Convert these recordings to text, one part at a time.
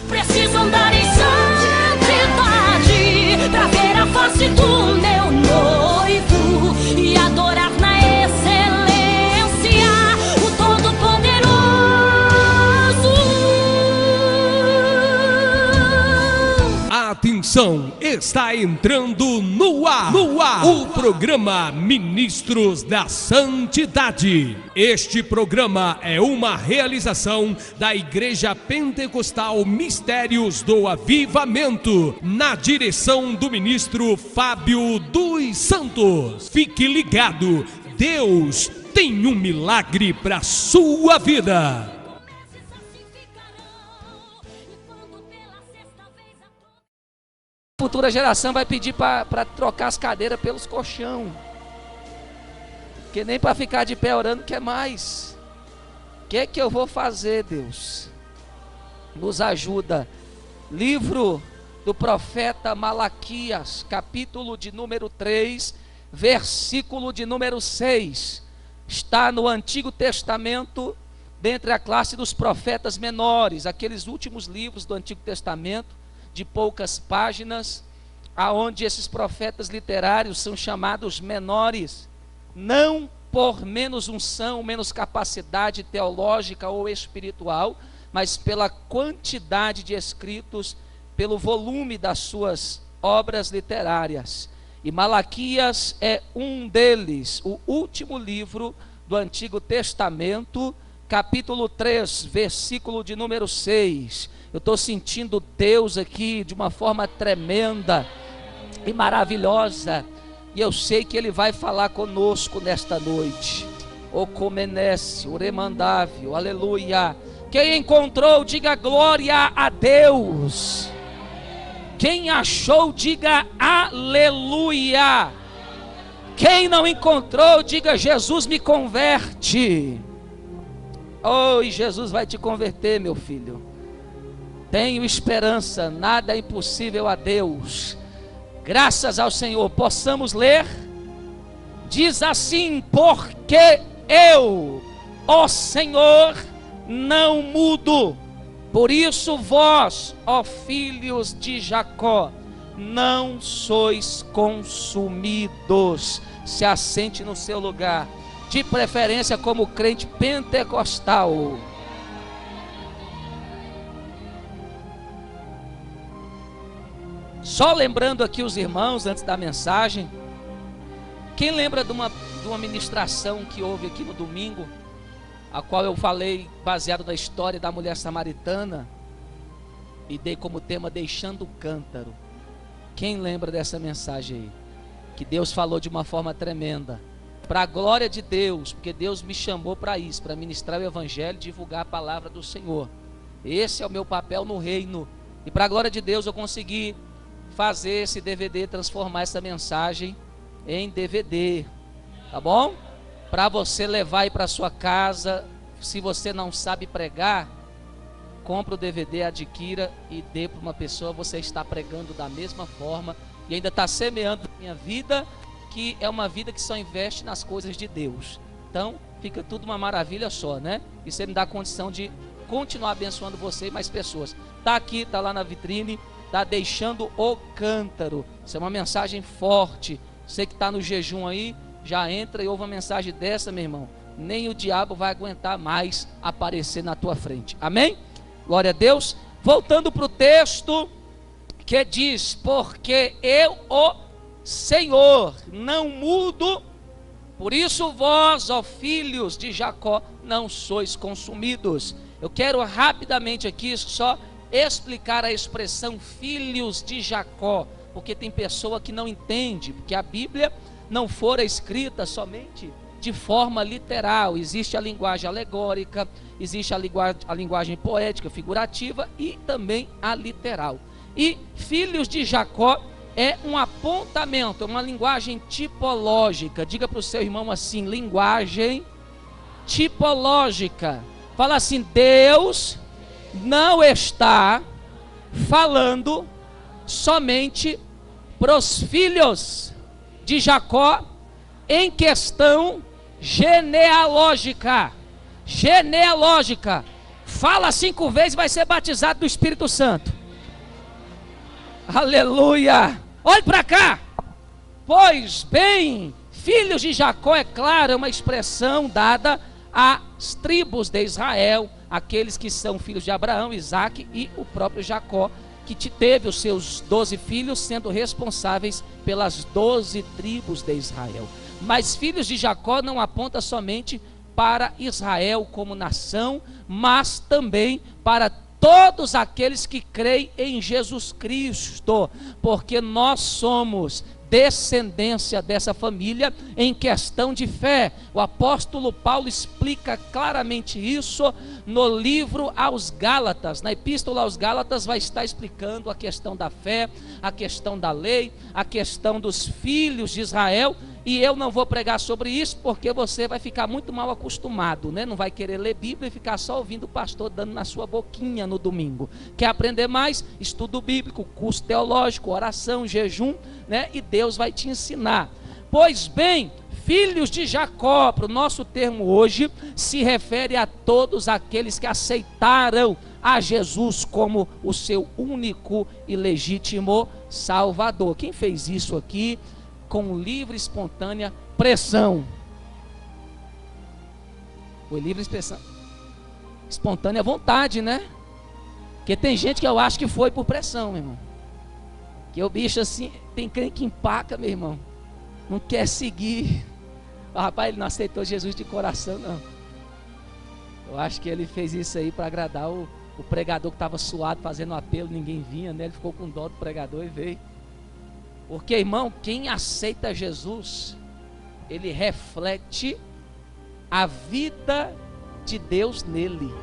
Preciso andar em santidade pra ver a face do meu noivo e adorar na excelência o Todo-Poderoso. Atenção, está entrando no ar o programa Ministros da Santidade. Este programa é uma realização da Igreja Pentecostal Mistérios do Avivamento, na direção do ministro Fábio dos Santos. Fique ligado, Deus tem um milagre para sua vida. Futura geração vai pedir para trocar as cadeiras pelos colchão, que nem para ficar de pé orando quer mais. O que é que eu vou fazer, Deus? Nos ajuda. Livro do profeta Malaquias, capítulo de número 3, versículo de número 6. Está no Antigo Testamento, dentre a classe dos profetas menores, aqueles últimos livros do Antigo Testamento, de poucas páginas, aonde esses profetas literários são chamados menores, não por menos unção, menos capacidade teológica ou espiritual, mas pela quantidade de escritos, pelo volume das suas obras literárias. E Malaquias é um deles, o último livro do Antigo Testamento, capítulo 3, versículo de número 6. Eu estou sentindo Deus aqui de uma forma tremenda e maravilhosa, e eu sei que Ele vai falar conosco nesta noite. O comenece, o remandávio, aleluia. Quem encontrou, diga glória a Deus. Quem achou, diga aleluia. Quem não encontrou, diga Jesus me converte. Oh, e Jesus vai te converter, meu filho. Tenho esperança, nada é impossível a Deus. Graças ao Senhor. Possamos ler? Diz assim: porque eu, ó Senhor, não mudo. Por isso vós, ó filhos de Jacó, não sois consumidos. Se assente no seu lugar, de preferência como crente pentecostal. Só lembrando aqui os irmãos, antes da mensagem, quem lembra de uma ministração que houve aqui no domingo, a qual eu falei baseado na história da mulher samaritana, e dei como tema deixando o cântaro? Quem lembra dessa mensagem aí? Que Deus falou de uma forma tremenda, para a glória de Deus, porque Deus me chamou para isso, para ministrar o evangelho, divulgar a palavra do Senhor. Esse é o meu papel no reino, e para a glória de Deus eu consegui fazer esse DVD, transformar essa mensagem em DVD, tá bom? Para você levar aí para sua casa. Se você não sabe pregar, compra o DVD, adquira e dê para uma pessoa. Você está pregando da mesma forma e ainda está semeando a minha vida, que é uma vida que só investe nas coisas de Deus. Então fica tudo uma maravilha só, né? E você me dá condição de continuar abençoando você e mais pessoas. Tá aqui, tá lá na vitrine. Está deixando o cântaro. Isso é uma mensagem forte. Você que está no jejum aí, já entra e ouve uma mensagem dessa, meu irmão. Nem o diabo vai aguentar mais aparecer na tua frente. Amém? Glória a Deus. Voltando para o texto que diz: porque eu, o Senhor, não mudo. Por isso vós, ó filhos de Jacó, não sois consumidos. Eu quero rapidamente aqui só explicar a expressão filhos de Jacó, porque tem pessoa que não entende, porque a Bíblia não fora escrita somente de forma literal. Existe a linguagem alegórica, existe a linguagem poética, figurativa e também a literal. E filhos de Jacó é um apontamento, é uma linguagem tipológica. Diga para o seu irmão assim: linguagem tipológica. Fala assim: Deus não está falando somente para os filhos de Jacó em questão genealógica. fala 5 vezes, vai ser batizado do Espírito Santo. Aleluia! Olhe para cá. Pois bem, filhos de Jacó, é claro, é uma expressão dada às tribos de Israel, aqueles que são filhos de Abraão, Isaque e o próprio Jacó, que teve os seus 12 filhos, sendo responsáveis pelas 12 tribos de Israel. Mas filhos de Jacó não aponta somente para Israel como nação, mas também para todos aqueles que creem em Jesus Cristo, porque nós somos descendência dessa família em questão de fé. O apóstolo Paulo explica claramente isso no livro aos Gálatas. Na epístola aos Gálatas vai estar explicando a questão da fé, a questão da lei, a questão dos filhos de Israel. E eu não vou pregar sobre isso porque você vai ficar muito mal acostumado, né? Não vai querer ler Bíblia e ficar só ouvindo o pastor dando na sua boquinha no domingo. Quer aprender mais? Estudo bíblico, curso teológico, oração, jejum, né? E Deus vai te ensinar. Pois bem, filhos de Jacó, para o nosso termo hoje, se refere a todos aqueles que aceitaram a Jesus como o seu único e legítimo Salvador. Quem fez isso aqui com livre e espontânea pressão? Foi livre e espontânea vontade, né? Porque tem gente que eu acho que foi por pressão, meu irmão. Que o bicho assim, tem crente que empaca, meu irmão, não quer seguir. Rapaz, ele não aceitou Jesus de coração, não. Eu acho que ele fez isso aí para agradar o pregador que estava suado, fazendo apelo, ninguém vinha, né? Ele ficou com dó do pregador e veio. Porque, irmão, quem aceita Jesus, ele reflete a vida de Deus nele.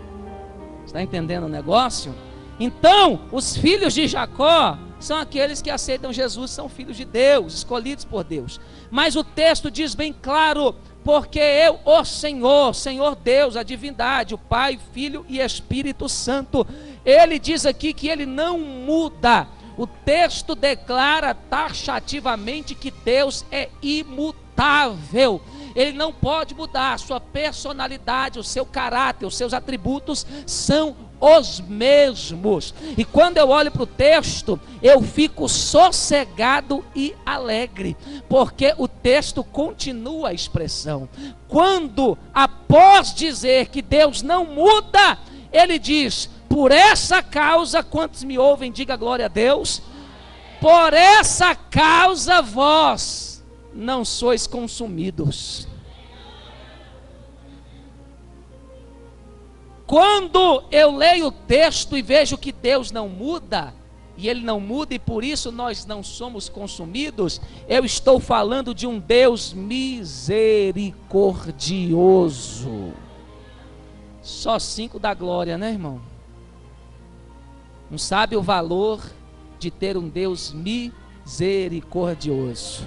Está entendendo o negócio? Então, os filhos de Jacó são aqueles que aceitam Jesus, são filhos de Deus, escolhidos por Deus. Mas o texto diz bem claro: porque eu, o Senhor, Senhor Deus, a divindade, o Pai, Filho e Espírito Santo. Ele diz aqui que ele não muda. O texto declara taxativamente que Deus é imutável. Ele não pode mudar. A sua personalidade, o seu caráter, os seus atributos são os mesmos. E quando eu olho para o texto, eu fico sossegado e alegre, porque o texto continua a expressão. Quando, após dizer que Deus não muda, ele diz: por essa causa, quantos me ouvem, diga glória a Deus. Por essa causa vós não sois consumidos. Quando eu leio o texto e vejo que Deus não muda, e Ele não muda e por isso nós não somos consumidos, eu estou falando de um Deus misericordioso. Só 5 dá glória, né, irmão? Não sabe o valor de ter um Deus misericordioso.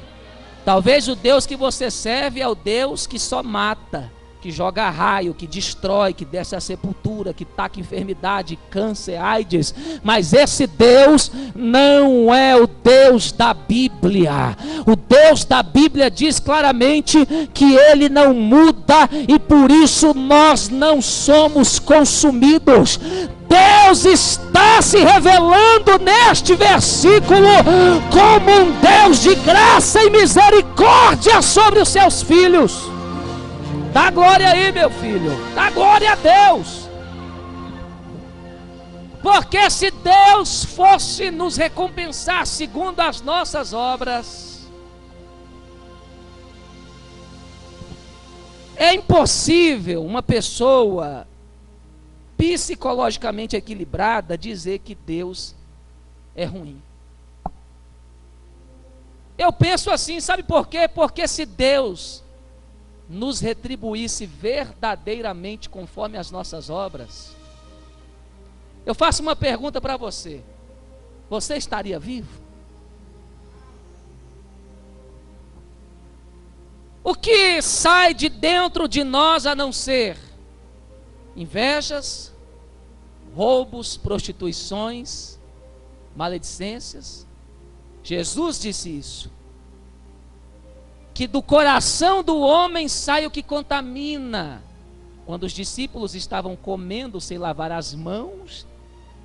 Talvez o Deus que você serve é o Deus que só mata, que joga raio, que destrói, que desce a sepultura, que taca enfermidade, câncer, AIDS. Mas esse Deus não é o Deus da Bíblia. O Deus da Bíblia diz claramente que Ele não muda e por isso nós não somos consumidos. Deus está se revelando neste versículo como um Deus de graça e misericórdia sobre os seus filhos. Dá glória aí, meu filho, dá glória a Deus. Porque se Deus fosse nos recompensar segundo as nossas obras, é impossível uma pessoa psicologicamente equilibrada dizer que Deus é ruim. Eu penso assim, sabe por quê? Porque se Deus nos retribuísse verdadeiramente conforme as nossas obras, eu faço uma pergunta para você: você estaria vivo? O que sai de dentro de nós a não ser invejas, roubos, prostituições, maledicências? Jesus disse isso, que do coração do homem sai o que contamina, quando os discípulos estavam comendo sem lavar as mãos,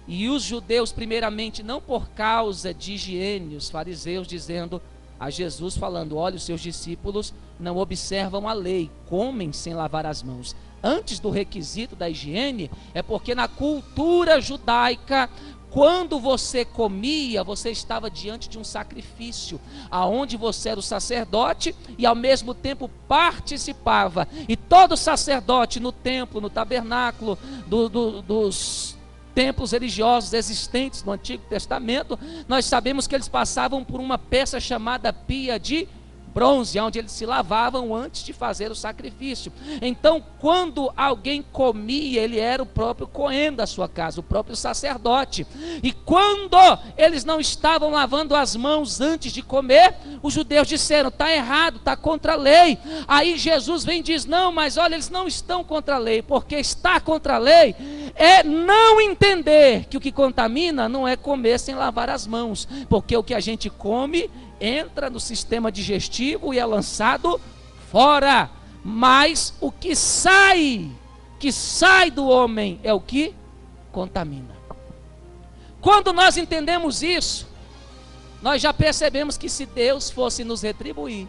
e os judeus, primeiramente, não por causa de higiene, os fariseus dizendo a Jesus, falando: olha, os seus discípulos não observam a lei, comem sem lavar as mãos. Antes do requisito da higiene, é porque na cultura judaica, quando você comia, você estava diante de um sacrifício, aonde você era o sacerdote e ao mesmo tempo participava. E todo sacerdote no templo, no tabernáculo, dos templos religiosos existentes no Antigo Testamento, nós sabemos que eles passavam por uma peça chamada pia de bronze, onde eles se lavavam antes de fazer o sacrifício. Então, quando alguém comia, ele era o próprio cohen da sua casa, o próprio sacerdote. E quando eles não estavam lavando as mãos antes de comer, os judeus disseram: está errado, está contra a lei. Aí Jesus vem e diz: não, mas olha, eles não estão contra a lei, porque estar contra a lei é não entender que o que contamina não é comer sem lavar as mãos, porque o que a gente come entra no sistema digestivo e é lançado fora, mas o que sai do homem é o que contamina. Quando nós entendemos isso, nós já percebemos que se Deus fosse nos retribuir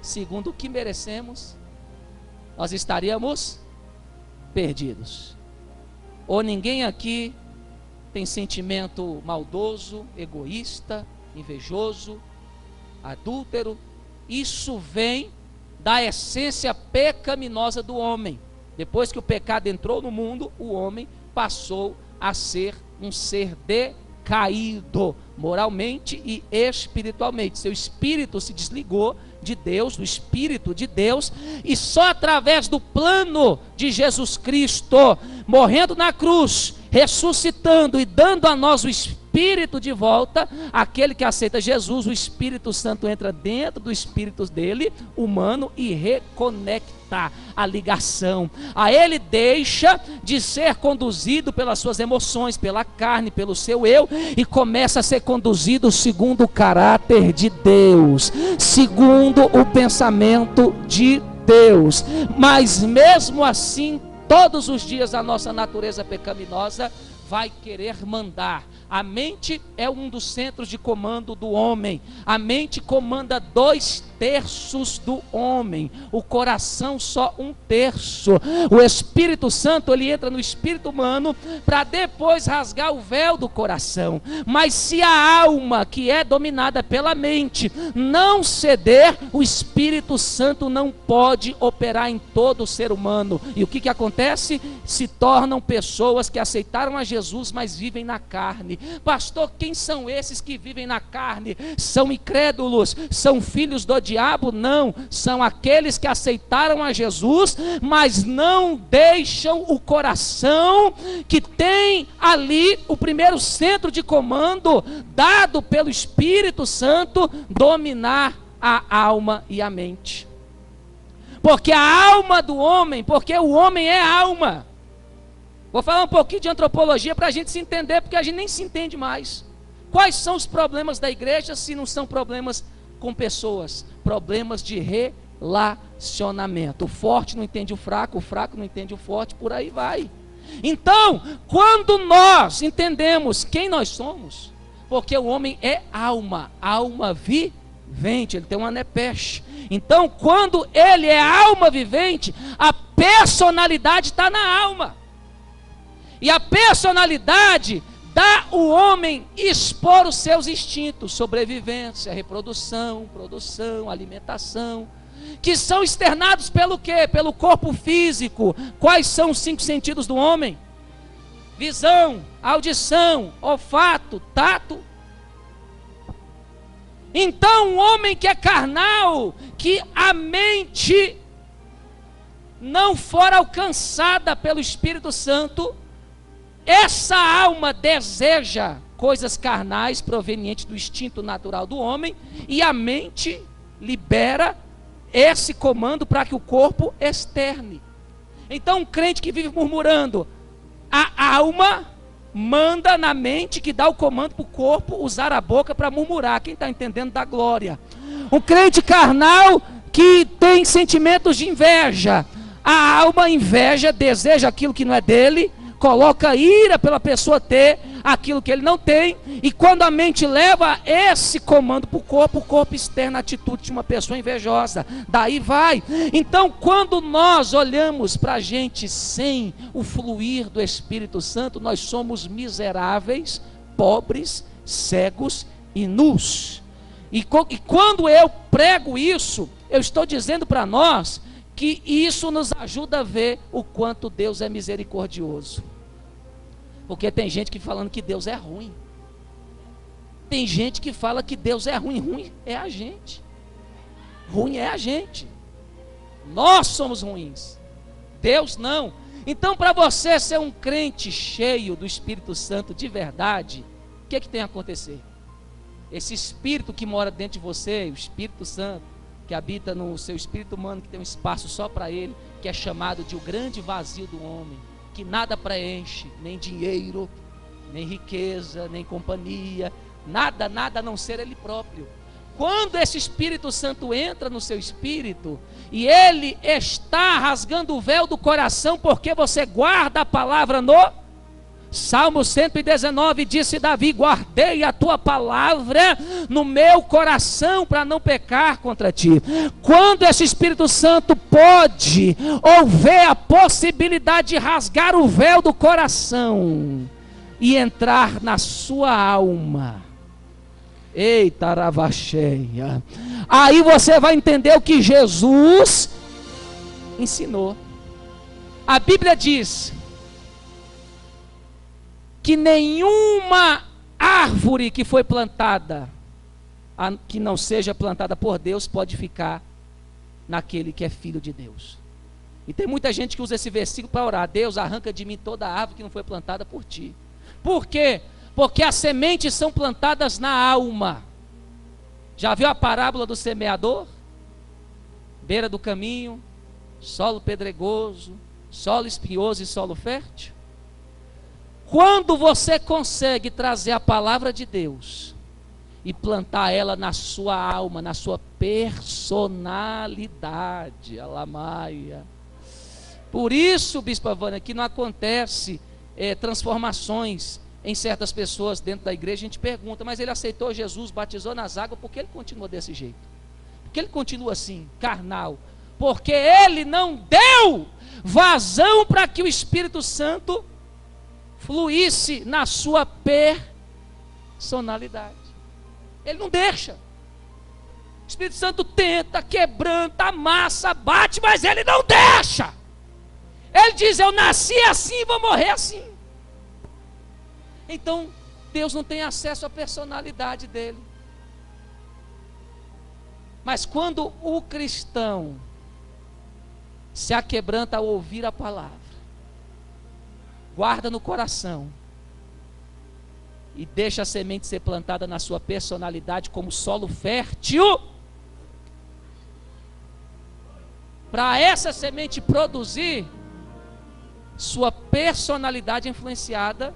segundo o que merecemos, nós estaríamos perdidos. Ou ninguém aqui tem sentimento maldoso, egoísta, invejoso, adúltero? Isso vem da essência pecaminosa do homem. Depois que o pecado entrou no mundo, o homem passou a ser um ser decaído, moralmente e espiritualmente. Seu espírito se desligou de Deus, do Espírito de Deus, e só através do plano de Jesus Cristo, morrendo na cruz, ressuscitando e dando a nós o Espírito de volta, aquele que aceita Jesus, o Espírito Santo entra dentro do espírito dele, humano, e reconecta a ligação. A ele deixa de ser conduzido pelas suas emoções, pela carne, pelo seu eu, e começa a ser conduzido segundo o caráter de Deus, segundo o pensamento de Deus. Mas mesmo assim, todos os dias a nossa natureza pecaminosa vai querer mandar. A mente é um dos centros de comando do homem. A mente comanda 2/3 do homem, o coração só 1/3. O Espírito Santo, ele entra no espírito humano para depois rasgar o véu do coração. Mas se a alma, que é dominada pela mente, não ceder, o Espírito Santo não pode operar em todo o ser humano. E o que acontece? Se tornam pessoas que aceitaram a Jesus, mas vivem na carne. Pastor, quem são esses que vivem na carne? São incrédulos? São filhos do diabo? Não, são aqueles que aceitaram a Jesus, mas não deixam o coração, que tem ali o primeiro centro de comando dado pelo Espírito Santo, dominar a alma e a mente. Porque a alma do homem, porque o homem é alma. Vou falar um pouquinho de antropologia para a gente se entender, porque a gente nem se entende mais. Quais são os problemas da igreja se não são problemas com pessoas? Problemas de relacionamento. O forte não entende o fraco não entende o forte, por aí vai. Então, quando nós entendemos quem nós somos, porque o homem é alma vivente, ele tem uma nepesh. Então, quando ele é alma vivente, a personalidade está na alma. E a personalidade dá o homem expor os seus instintos: sobrevivência, reprodução, produção, alimentação, que são externados pelo quê? Pelo corpo físico. Quais são os 5 sentidos do homem? Visão, audição, olfato, tato. Então, um homem que é carnal, que a mente não for alcançada pelo Espírito Santo, essa alma deseja coisas carnais provenientes do instinto natural do homem, e a mente libera esse comando para que o corpo externe. Então, um crente que vive murmurando, a alma manda na mente, que dá o comando para o corpo usar a boca para murmurar. Quem está entendendo da glória? Um crente carnal que tem sentimentos de inveja, A alma inveja, deseja aquilo que não é dele, coloca ira pela pessoa ter aquilo que ele não tem, e quando a mente leva esse comando para o corpo externa a atitude de uma pessoa invejosa, daí vai. Então, quando nós olhamos para a gente sem o fluir do Espírito Santo, nós somos miseráveis, pobres, cegos e nus. E quando eu prego isso, eu estou dizendo para nós que isso nos ajuda a ver o quanto Deus é misericordioso. Porque tem gente que falando que Deus é ruim. Tem gente que fala que Deus é ruim. Ruim é a gente. Ruim é a gente. Nós somos ruins. Deus não. Então, para você ser um crente cheio do Espírito Santo de verdade, o que tem a acontecer? Esse Espírito que mora dentro de você, o Espírito Santo, que habita no seu espírito humano, que tem um espaço só para ele, que é chamado de o grande vazio do homem, que nada preenche, nem dinheiro, nem riqueza, nem companhia, nada a não ser ele próprio. Quando esse Espírito Santo entra no seu espírito, e ele está rasgando o véu do coração, porque você guarda a palavra no Salmo 119, disse Davi: guardei a tua palavra no meu coração para não pecar contra ti. Quando esse Espírito Santo pode ou vê a possibilidade de rasgar o véu do coração e entrar na sua alma, eita ravacheia, aí você vai entender o que Jesus ensinou. A Bíblia diz que nenhuma árvore que foi plantada, que não seja plantada por Deus, pode ficar naquele que é filho de Deus. E tem muita gente que usa esse versículo para orar: Deus, arranca de mim toda árvore que não foi plantada por ti. Por quê? Porque as sementes são plantadas na alma. Já viu a parábola do semeador? Beira do caminho, solo pedregoso, solo espinhoso e solo fértil. Quando você consegue trazer a palavra de Deus e plantar ela na sua alma, na sua personalidade, alamaia. Por isso, Bispo Vânia, que não acontece transformações em certas pessoas dentro da igreja. A gente pergunta: mas ele aceitou Jesus, batizou nas águas, por que ele continua desse jeito? Por que ele continua assim, carnal? Porque ele não deu vazão para que o Espírito Santo fluísse na sua personalidade. Ele não deixa. O Espírito Santo tenta, quebranta, amassa, bate, mas ele não deixa. Ele diz: eu nasci assim e vou morrer assim. Então Deus não tem acesso à personalidade dele. Mas quando o cristão se aquebranta ao ouvir a palavra, guarda no coração e deixa a semente ser plantada na sua personalidade como solo fértil, para essa semente produzir, sua personalidade influenciada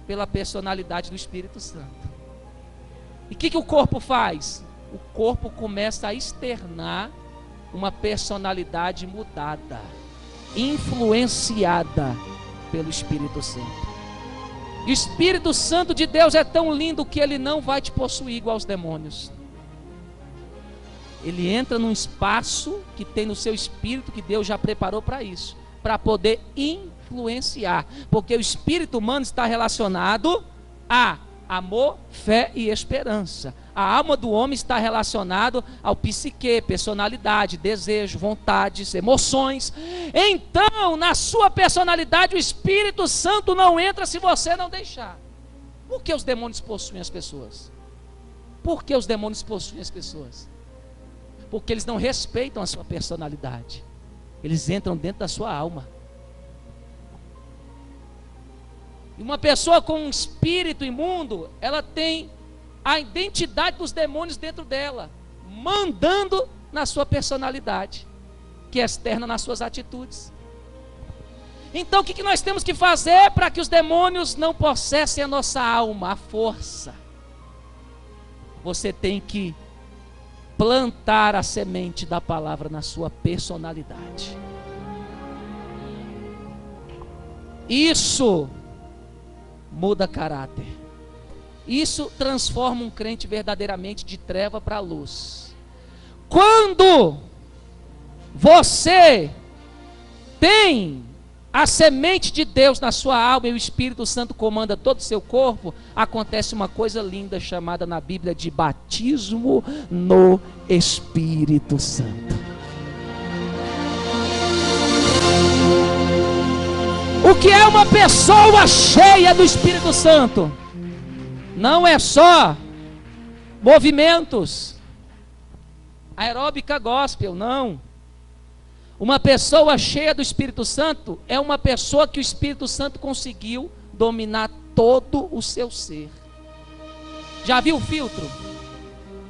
pela personalidade do Espírito Santo. E o que o corpo faz? O corpo começa a externar uma personalidade mudada, influenciada pelo Espírito Santo. E o Espírito Santo de Deus é tão lindo que ele não vai te possuir igual aos demônios. Ele entra num espaço que tem no seu espírito, que Deus já preparou para isso, para poder influenciar, porque o espírito humano está relacionado a amor, fé e esperança. A alma do homem está relacionado ao psique, personalidade, desejo, vontades, emoções. Então, na sua personalidade, o Espírito Santo não entra se você não deixar. Por que os demônios possuem as pessoas? Por que os demônios possuem as pessoas? Porque eles não respeitam a sua personalidade. Eles entram dentro da sua alma. E uma pessoa com um espírito imundo, ela tem a identidade dos demônios dentro dela, mandando na sua personalidade, que é externa nas suas atitudes. Então o que nós temos que fazer para que os demônios não possessem a nossa alma, a força? Você tem que plantar a semente da palavra na sua personalidade. Isso muda caráter. Isso transforma um crente verdadeiramente de treva para luz. Quando você tem a semente de Deus na sua alma e o Espírito Santo comanda todo o seu corpo, acontece uma coisa linda chamada na Bíblia de batismo no Espírito Santo. O que é uma pessoa cheia do Espírito Santo? Não é só movimentos, aeróbica gospel, não. Uma pessoa cheia do Espírito Santo é uma pessoa que o Espírito Santo conseguiu dominar todo o seu ser. Já viu o filtro?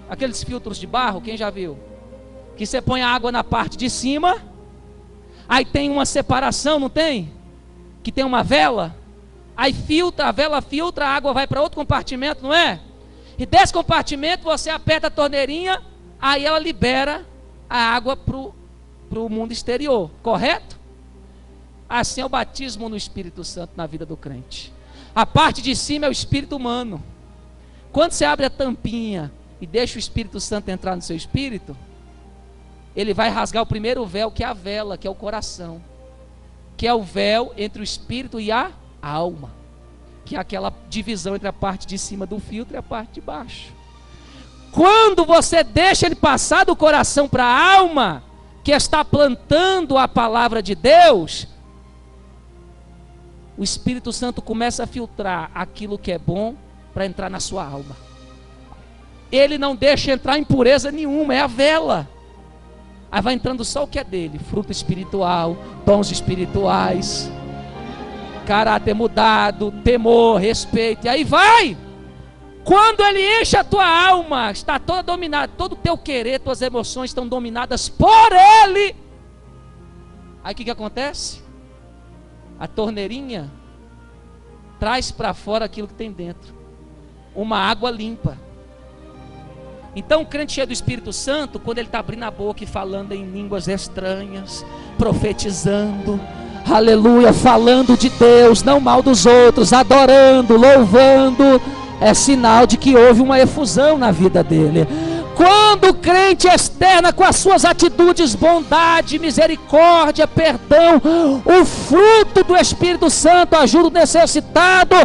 Aqueles filtros de barro, quem já viu? Que você põe a água na parte de cima, aí tem uma separação, não tem? Que tem uma vela, aí filtra, a vela filtra, a água vai para outro compartimento, não é? E desse compartimento você aperta a torneirinha, aí ela libera a água para o mundo exterior, correto? Assim é o batismo no Espírito Santo na vida do crente. A parte de cima é o espírito humano. Quando você abre a tampinha e deixa o Espírito Santo entrar no seu espírito, ele vai rasgar o primeiro véu, que é a vela, que é o coração, que é o véu entre o espírito e a alma, que é aquela divisão entre a parte de cima do filtro e a parte de baixo. Quando você deixa ele passar do coração para a alma, que está plantando a palavra de Deus, o Espírito Santo começa a filtrar aquilo que é bom para entrar na sua alma. Ele não deixa entrar impureza nenhuma, é a vela. Aí vai entrando só o que é dele: fruto espiritual, dons espirituais, caráter mudado, temor, respeito, e aí vai. Quando ele enche a tua alma, está toda dominada, todo o teu querer, tuas emoções estão dominadas por ele. Aí o que acontece? A torneirinha traz para fora aquilo que tem dentro, uma água limpa. Então o crente cheio do Espírito Santo, quando ele está abrindo a boca e falando em línguas estranhas, profetizando, aleluia, falando de Deus, não mal dos outros, adorando, louvando, é sinal de que houve uma efusão na vida dele. Quando o crente externa com as suas atitudes bondade, misericórdia, perdão, o fruto do Espírito Santo, ajuda o necessitado,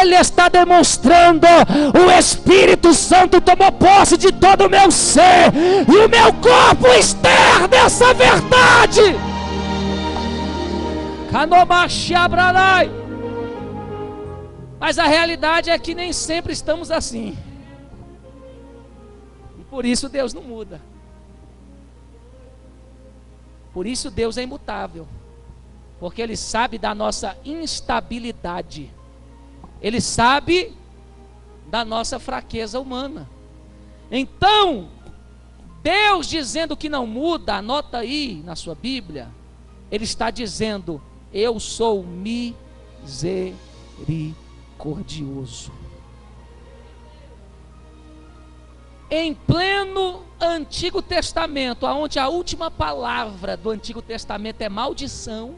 ele está demonstrando: o Espírito Santo tomou posse de todo o meu ser, e o meu corpo externa essa verdade. Mas a realidade é que nem sempre estamos assim. Por isso Deus não muda. Por isso Deus é imutável. Porque Ele sabe da nossa instabilidade. Ele sabe da nossa fraqueza humana. Então, Deus dizendo que não muda, anota aí na sua Bíblia, Ele está dizendo: eu sou misericordioso. Em pleno Antigo Testamento, onde a última palavra do Antigo Testamento é maldição,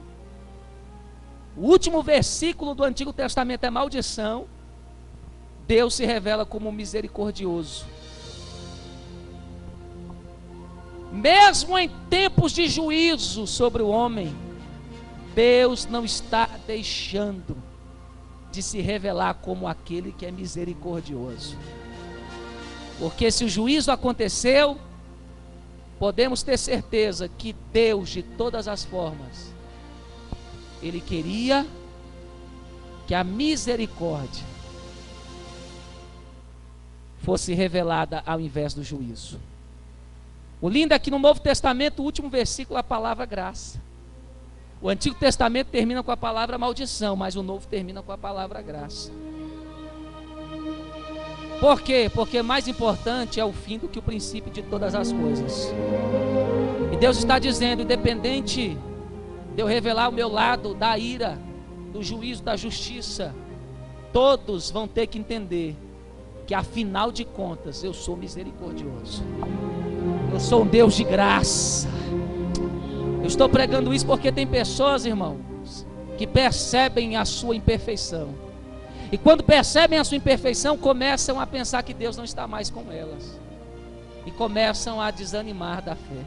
o último versículo do Antigo Testamento é maldição, Deus se revela como misericordioso. Mesmo em tempos de juízo sobre o homem, Deus não está deixando de se revelar como aquele que é misericordioso. Porque se o juízo aconteceu, podemos ter certeza que Deus, de todas as formas, Ele queria que a misericórdia fosse revelada ao invés do juízo. O lindo é que no Novo Testamento, o último versículo, a palavra graça. O Antigo Testamento termina com a palavra maldição, mas o Novo termina com a palavra graça. Por quê? Porque mais importante é o fim do que o princípio de todas as coisas. E Deus está dizendo: independente de eu revelar o meu lado da ira, do juízo, da justiça, todos vão ter que entender que afinal de contas eu sou misericordioso. Eu sou um Deus de graça. Eu estou pregando isso porque tem pessoas, irmãos, que percebem a sua imperfeição. E quando percebem a sua imperfeição, começam a pensar que Deus não está mais com elas. E começam a desanimar da fé.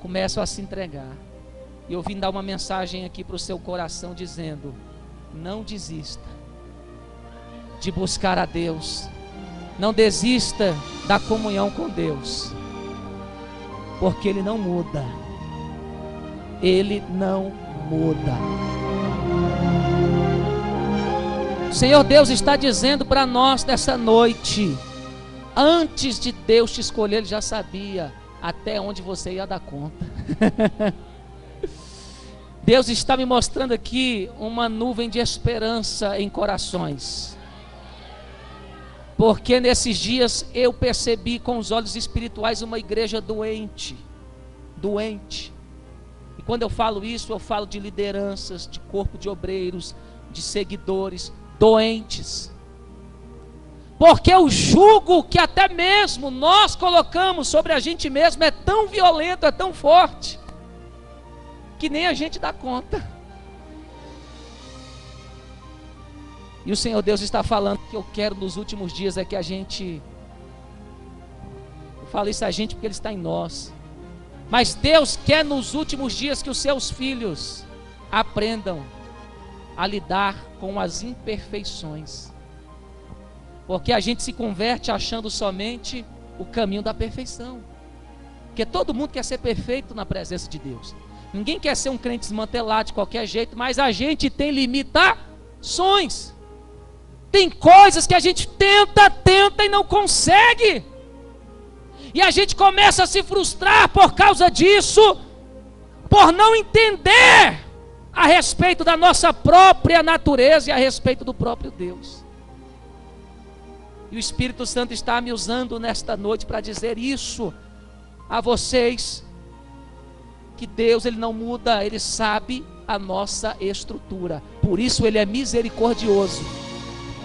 Começam a se entregar. E eu vim dar uma mensagem aqui para o seu coração dizendo: não desista de buscar a Deus. Não desista da comunhão com Deus. Porque Ele não muda. Ele não muda. O Senhor Deus está dizendo para nós nessa noite: antes de Deus te escolher, Ele já sabia até onde você ia dar conta. Deus está me mostrando aqui uma nuvem de esperança em corações. Porque nesses dias eu percebi com os olhos espirituais uma igreja doente. Doente. E quando eu falo isso, eu falo de lideranças, de corpo de obreiros, de seguidores, doentes. Porque o jugo que até mesmo nós colocamos sobre a gente mesmo é tão violento, é tão forte, que nem a gente dá conta. E o Senhor Deus está falando que eu quero nos últimos dias é que a gente, eu falo isso a gente porque Ele está em nós, mas Deus quer nos últimos dias que os seus filhos aprendam a lidar com as imperfeições. Porque a gente se converte achando somente o caminho da perfeição. Porque todo mundo quer ser perfeito na presença de Deus. Ninguém quer ser um crente desmantelado de qualquer jeito, mas a gente tem limitações. Tem coisas que a gente tenta e não consegue. E a gente começa a se frustrar por causa disso, por não entender a respeito da nossa própria natureza e a respeito do próprio Deus. E o Espírito Santo está me usando nesta noite para dizer isso a vocês, que Deus, Ele não muda, Ele sabe a nossa estrutura, por isso Ele é misericordioso.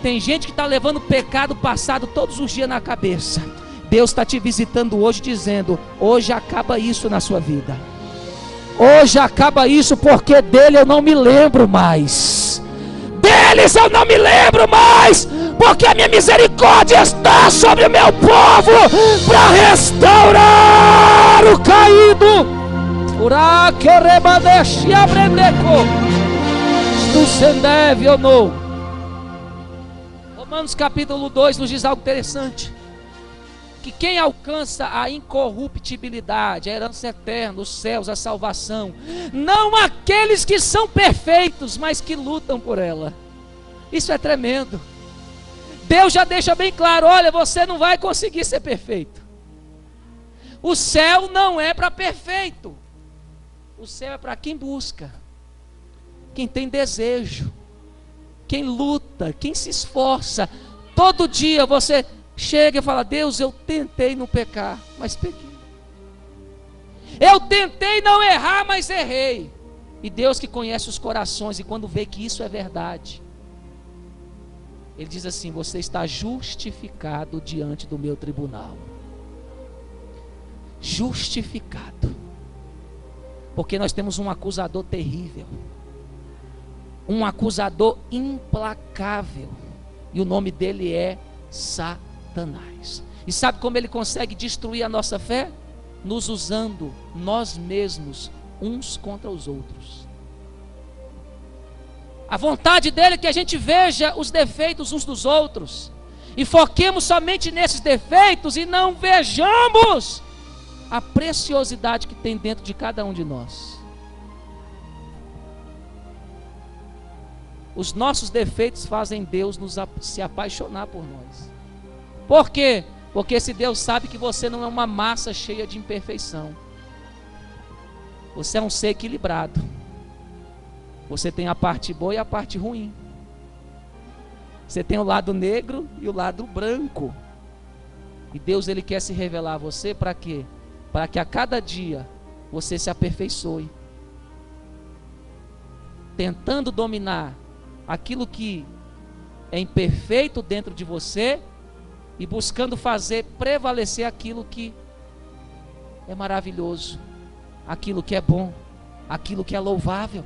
Tem gente que está levando o pecado passado todos os dias na cabeça. Deus está te visitando hoje dizendo: hoje acaba isso na sua vida. Hoje acaba isso, porque dele eu não me lembro mais. Deles eu não me lembro mais, porque a minha misericórdia está sobre o meu povo para restaurar o caído. Romanos capítulo 2 nos diz algo interessante: que quem alcança a incorruptibilidade, a herança eterna, os céus, a salvação, não aqueles que são perfeitos, mas que lutam por ela. Isso é tremendo. Deus já deixa bem claro: olha, você não vai conseguir ser perfeito. O céu não é para perfeito. O céu é para quem busca, quem tem desejo, quem luta, quem se esforça. Todo dia você chega e fala: Deus, eu tentei não pecar, mas pequei. Eu tentei não errar, mas errei. E Deus, que conhece os corações, e quando vê que isso é verdade, Ele diz assim: você está justificado diante do meu tribunal. Justificado. Porque nós temos um acusador terrível, um acusador implacável, e o nome dele é Satanás. E sabe como ele consegue destruir a nossa fé? Nos usando nós mesmos uns contra os outros. A vontade dele é que a gente veja os defeitos uns dos outros e foquemos somente nesses defeitos e não vejamos a preciosidade que tem dentro de cada um de nós. Os nossos defeitos fazem Deus se apaixonar por nós. Por quê? Porque esse Deus sabe que você não é uma massa cheia de imperfeição. Você é um ser equilibrado. Você tem a parte boa e a parte ruim. Você tem o lado negro e o lado branco. E Deus, Ele quer se revelar a você para quê? Para que a cada dia você se aperfeiçoe, tentando dominar aquilo que é imperfeito dentro de você e buscando fazer prevalecer aquilo que é maravilhoso, aquilo que é bom, aquilo que é louvável.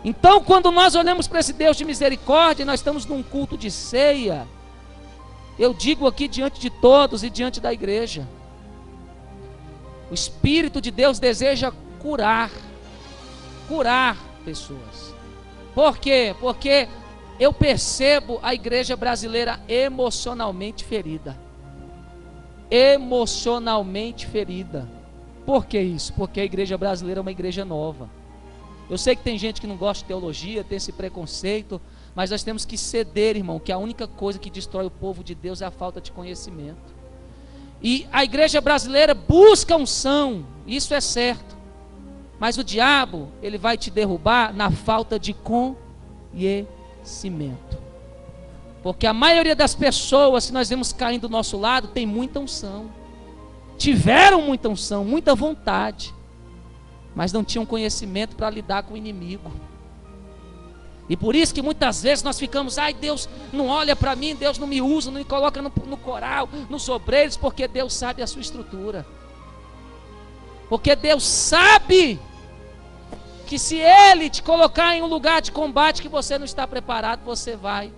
Então, quando nós olhamos para esse Deus de misericórdia, nós estamos num culto de ceia. Eu digo aqui diante de todos e diante da igreja, o Espírito de Deus deseja curar pessoas. Por quê? Porque eu percebo a igreja brasileira emocionalmente ferida. Emocionalmente ferida. Por que isso? Porque a igreja brasileira é uma igreja nova. Eu sei que tem gente que não gosta de teologia, tem esse preconceito, mas nós temos que ceder, irmão, que a única coisa que destrói o povo de Deus é a falta de conhecimento. E a igreja brasileira busca unção, isso é certo. Mas o diabo, ele vai te derrubar na falta de conhecimento. Porque a maioria das pessoas, se nós vemos caindo do nosso lado, tem muita unção. Tiveram muita unção, muita vontade, mas não tinham conhecimento para lidar com o inimigo. E por isso que muitas vezes nós ficamos, ai, Deus não olha para mim, Deus não me usa, não me coloca no coral, nos obreiros, porque Deus sabe a sua estrutura. Porque Deus sabe que se Ele te colocar em um lugar de combate que você não está preparado, você vai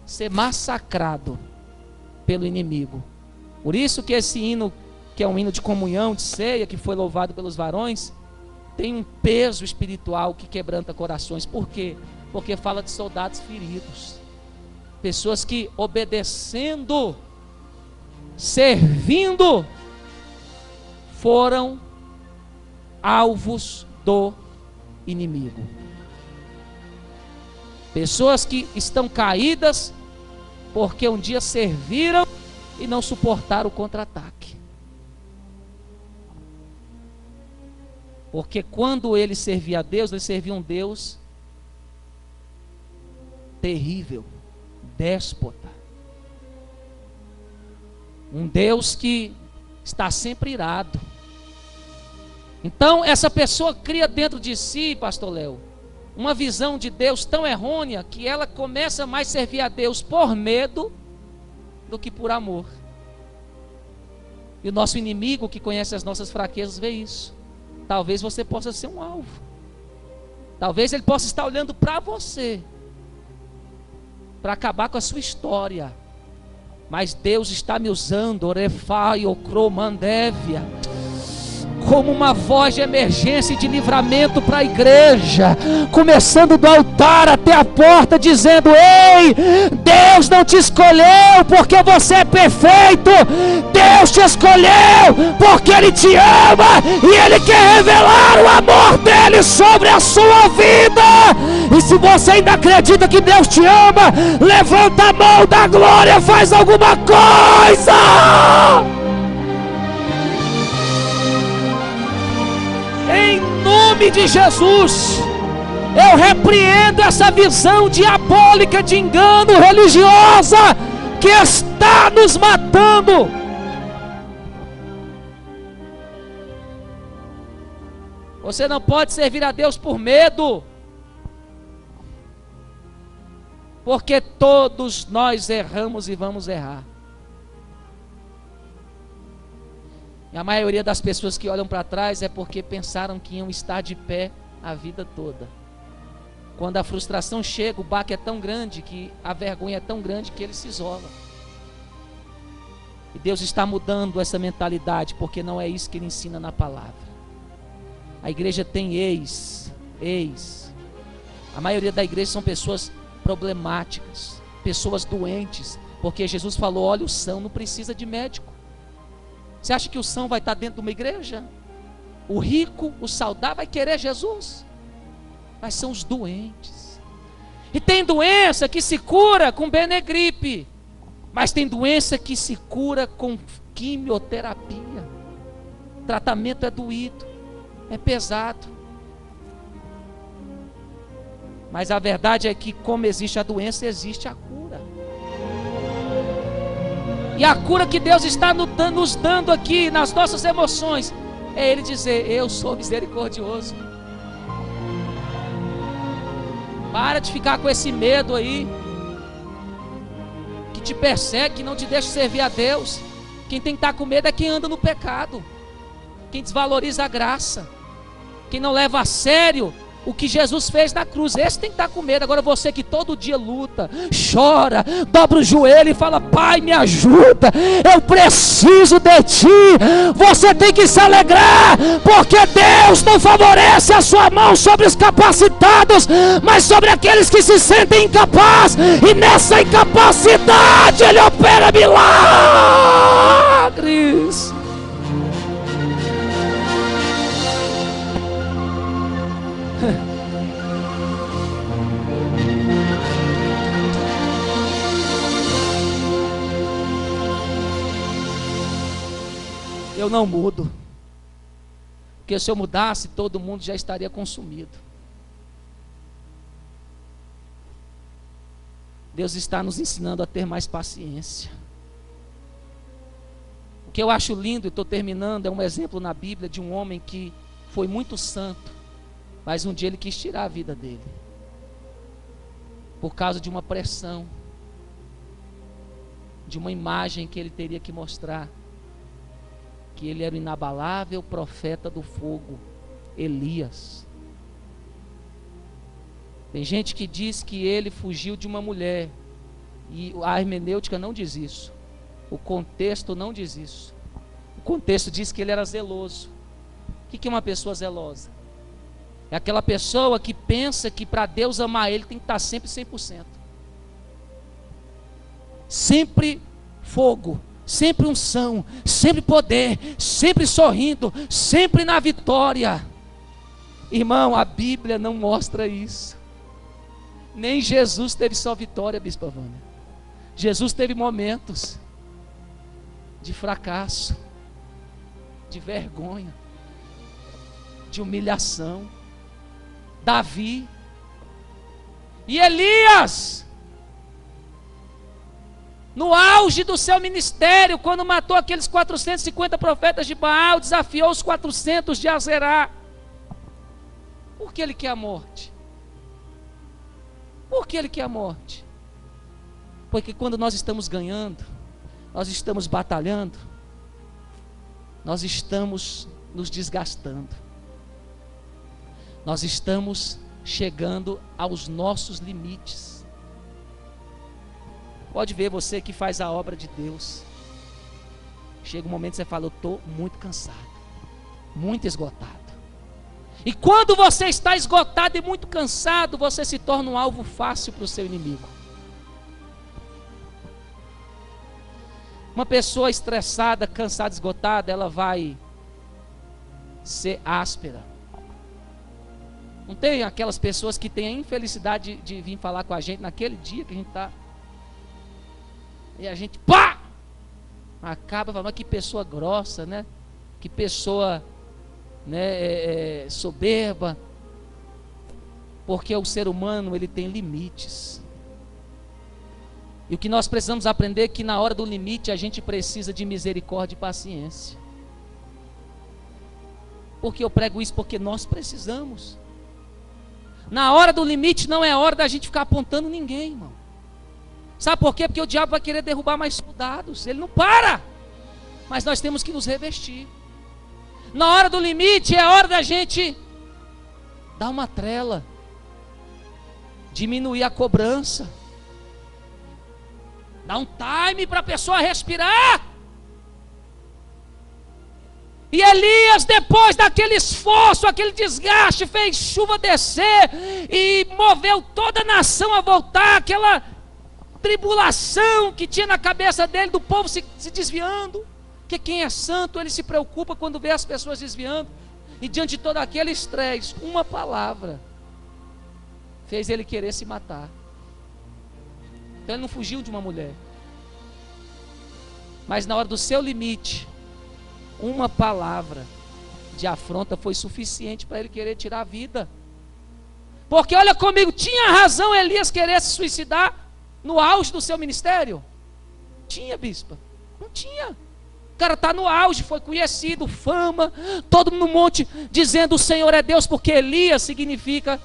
ser massacrado pelo inimigo. Por isso que esse hino, que é um hino de comunhão, de ceia, que foi louvado pelos varões, tem um peso espiritual que quebranta corações. Por quê? Porque fala de soldados feridos, pessoas que obedecendo, servindo, foram alvos do inimigo. Pessoas que estão caídas porque um dia serviram e não suportaram o contra-ataque. Porque quando ele servia a Deus, ele servia um Deus terrível, déspota. Um Deus que está sempre irado. Então essa pessoa cria dentro de si, pastor Léo, uma visão de Deus tão errônea que ela começa mais a servir a Deus por medo do que por amor. E o nosso inimigo, que conhece as nossas fraquezas, vê isso. Talvez você possa ser um alvo. Talvez ele possa estar olhando para você, para acabar com a sua história. Mas Deus está me usando, Orefai, Ocromandévia, como uma voz de emergência e de livramento para a igreja, começando do altar até a porta, dizendo: ei, Deus não te escolheu porque você é perfeito, Deus te escolheu porque Ele te ama e Ele quer revelar o amor dEle sobre a sua vida. E se você ainda acredita que Deus te ama, levanta a mão da glória, faz alguma coisa. Em nome de Jesus, eu repreendo essa visão diabólica de engano religiosa que está nos matando. Você não pode servir a Deus por medo, porque todos nós erramos e vamos errar. E a maioria das pessoas que olham para trás é porque pensaram que iam estar de pé a vida toda. Quando a frustração chega, o baque é tão grande, que a vergonha é tão grande que ele se isola. E Deus está mudando essa mentalidade, porque não é isso que Ele ensina na palavra. A igreja tem ex. A maioria da igreja são pessoas problemáticas, pessoas doentes, porque Jesus falou: olha, o são não precisa de médico. Você acha que o são vai estar dentro de uma igreja? O rico, o saudável vai querer Jesus? Mas são os doentes. E tem doença que se cura com Benegripe, mas tem doença que se cura com quimioterapia. O tratamento é doído, é pesado. Mas a verdade é que, como existe a doença, existe a cura. E a cura que Deus está nos dando aqui nas nossas emoções é Ele dizer: eu sou misericordioso. Para de ficar com esse medo aí, que te persegue, que não te deixa servir a Deus. Quem tem que estar com medo é quem anda no pecado, quem desvaloriza a graça, quem não leva a sério o que Jesus fez na cruz. Esse tem que estar com medo. Agora você que todo dia luta, chora, dobra o joelho e fala: Pai, me ajuda, eu preciso de Ti. Você tem que se alegrar, porque Deus não favorece a sua mão sobre os capacitados, mas sobre aqueles que se sentem incapazes. E nessa incapacidade Ele opera milagres. Eu não mudo, porque se eu mudasse, todo mundo já estaria consumido. Deus está nos ensinando a ter mais paciência. O que eu acho lindo, e estou terminando, é um exemplo na Bíblia de um homem que foi muito santo, mas um dia ele quis tirar a vida dele, por causa de uma pressão, de uma imagem que ele teria que mostrar, que ele era o inabalável profeta do fogo, Elias. Tem gente que diz que ele fugiu de uma mulher, e a hermenêutica não diz isso, o contexto não diz isso. O contexto diz que ele era zeloso. O que é uma pessoa zelosa? É aquela pessoa que pensa que para Deus amar ele tem que estar sempre 100%. Sempre fogo, sempre unção, sempre poder, sempre sorrindo, sempre na vitória. Irmão, a Bíblia não mostra isso. Nem Jesus teve só vitória, Bispa Vânia. Jesus teve momentos de fracasso, de vergonha, de humilhação. Davi e Elias, no auge do seu ministério, quando matou aqueles 450 profetas de Baal, desafiou os 400 de Azerá. Por que ele quer a morte? Por que ele quer a morte? Porque quando nós estamos ganhando, nós estamos batalhando, nós estamos nos desgastando. Nós estamos chegando aos nossos limites. Pode ver, você que faz a obra de Deus, chega um momento que você fala: eu estou muito cansado, muito esgotado. E quando você está esgotado e muito cansado, você se torna um alvo fácil para o seu inimigo. Uma pessoa estressada, cansada, esgotada, ela vai ser áspera. Não tem aquelas pessoas que têm a infelicidade de vir falar com a gente naquele dia que a gente está, e a gente pá! Acaba falando: que pessoa grossa, né? Que pessoa, né, soberba. Porque o ser humano, ele tem limites. E o que nós precisamos aprender é que na hora do limite a gente precisa de misericórdia e paciência. Por que eu prego isso? Porque nós precisamos. Na hora do limite não é hora da gente ficar apontando ninguém, irmão. Sabe por quê? Porque o diabo vai querer derrubar mais soldados. Ele não para. Mas nós temos que nos revestir. Na hora do limite é hora da gente dar uma trela, diminuir a cobrança, dar um time para a pessoa respirar. E Elias, depois daquele esforço, aquele desgaste, fez chuva descer e moveu toda a nação a voltar. Aquela tribulação que tinha na cabeça dele, do povo se desviando. Porque quem é santo, ele se preocupa quando vê as pessoas desviando. E diante de todo aquele estresse, uma palavra fez ele querer se matar. Então ele não fugiu de uma mulher. Mas na hora do seu limite, uma palavra de afronta foi suficiente para ele querer tirar a vida. Porque olha comigo, tinha razão Elias querer se suicidar no auge do seu ministério? Tinha, bispa? Não tinha. O cara está no auge, foi conhecido, fama, todo mundo no monte dizendo: o Senhor é Deus, porque Elias significa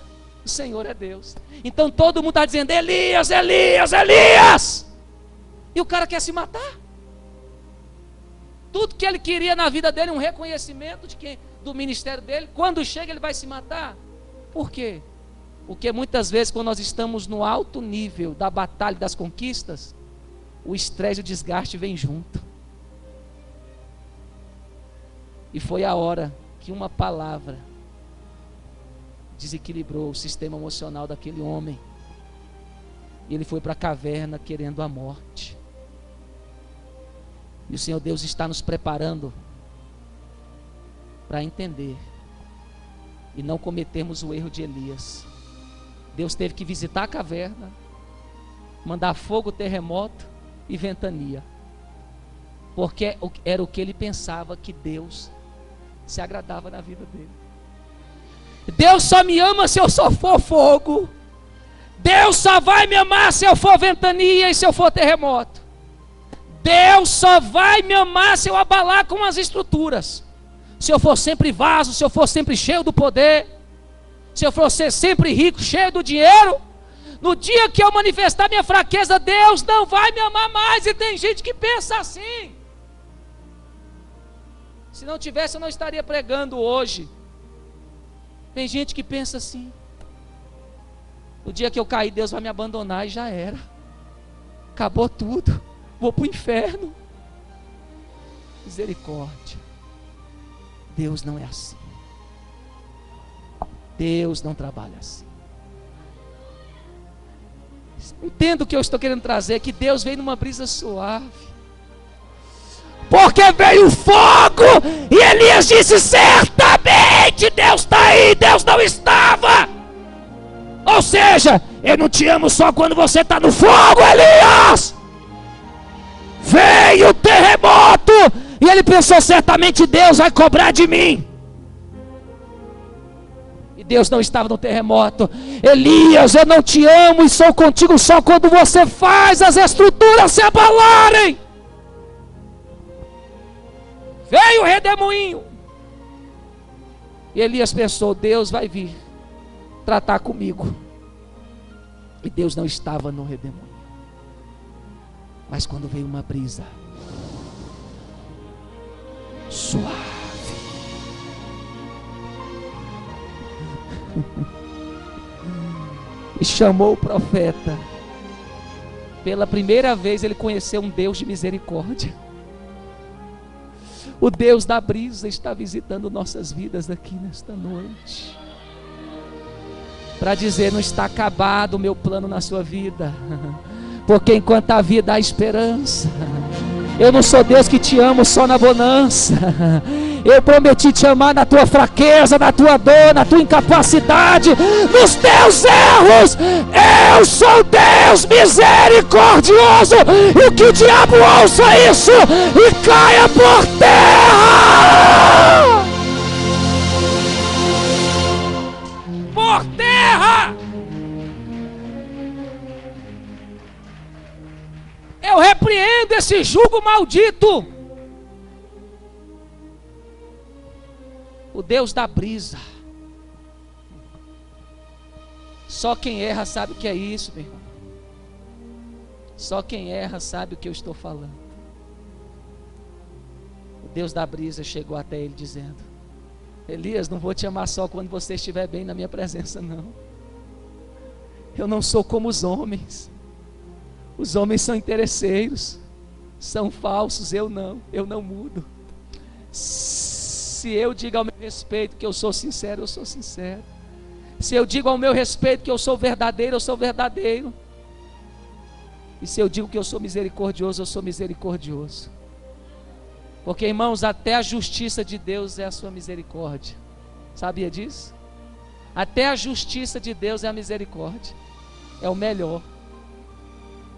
o Senhor é Deus. Então todo mundo está dizendo: Elias, Elias, Elias. E o cara quer se matar. Tudo que ele queria na vida dele, um reconhecimento do ministério dele, quando chega ele vai se matar. Por quê? Porque muitas vezes, quando nós estamos no alto nível da batalha e das conquistas, o estresse e o desgaste vem junto. E foi a hora que uma palavra desequilibrou o sistema emocional daquele homem. E ele foi para a caverna querendo a morte. E o Senhor Deus está nos preparando para entender e não cometermos o erro de Elias. Deus teve que visitar a caverna, mandar fogo, terremoto e ventania, porque era o que ele pensava que Deus se agradava na vida dele. Deus só me ama se eu só for fogo. Deus só vai me amar se eu for ventania e se eu for terremoto. Deus só vai me amar se eu abalar com as estruturas. Se eu for sempre vaso, se eu for sempre cheio do poder, se eu for ser sempre rico, cheio do dinheiro, no dia que eu manifestar minha fraqueza, Deus não vai me amar mais. E tem gente que pensa assim. Se não tivesse, eu não estaria pregando hoje. Tem gente que pensa assim: no dia que eu cair, Deus vai me abandonar e já era. Acabou tudo. Vou para o inferno. Misericórdia. Deus não é assim. Deus não trabalha assim. Entendo o que eu estou querendo trazer, que Deus veio numa brisa suave. Porque veio fogo e Elias disse: certamente Deus está aí. Deus não estava. Ou seja, eu não te amo só quando você está no fogo, Elias. Veio o terremoto e ele pensou: certamente Deus vai cobrar de mim. E Deus não estava no terremoto. Elias, eu não te amo e sou contigo só quando você faz as estruturas se abalarem. Veio o redemoinho. E Elias pensou: Deus vai vir tratar comigo. E Deus não estava no redemoinho. Mas quando veio uma brisa suave, e chamou o profeta, pela primeira vez ele conheceu um Deus de misericórdia. O Deus da brisa está visitando nossas vidas aqui nesta noite, para dizer: não está acabado o meu plano na sua vida, porque enquanto há vida há esperança. Eu não sou Deus que te amo só na bonança. Eu prometi te amar na tua fraqueza, na tua dor, na tua incapacidade, nos teus erros. Eu sou Deus misericordioso. E que o diabo ouça isso e caia por terra. Por terra. Eu repreendo esse jugo maldito. O Deus da brisa. Só quem erra sabe o que é isso, meu irmão. Só quem erra sabe o que eu estou falando. O Deus da brisa chegou até ele dizendo: Elias, não vou te amar só quando você estiver bem na minha presença, não. Eu não sou como os homens. Os homens são interesseiros, são falsos, eu não mudo. Se eu digo ao meu respeito que eu sou sincero, eu sou sincero. Se eu digo ao meu respeito que eu sou verdadeiro, eu sou verdadeiro. E se eu digo que eu sou misericordioso, eu sou misericordioso. Porque, irmãos, até a justiça de Deus é a sua misericórdia. Sabia disso? Até a justiça de Deus é a misericórdia. É o melhor.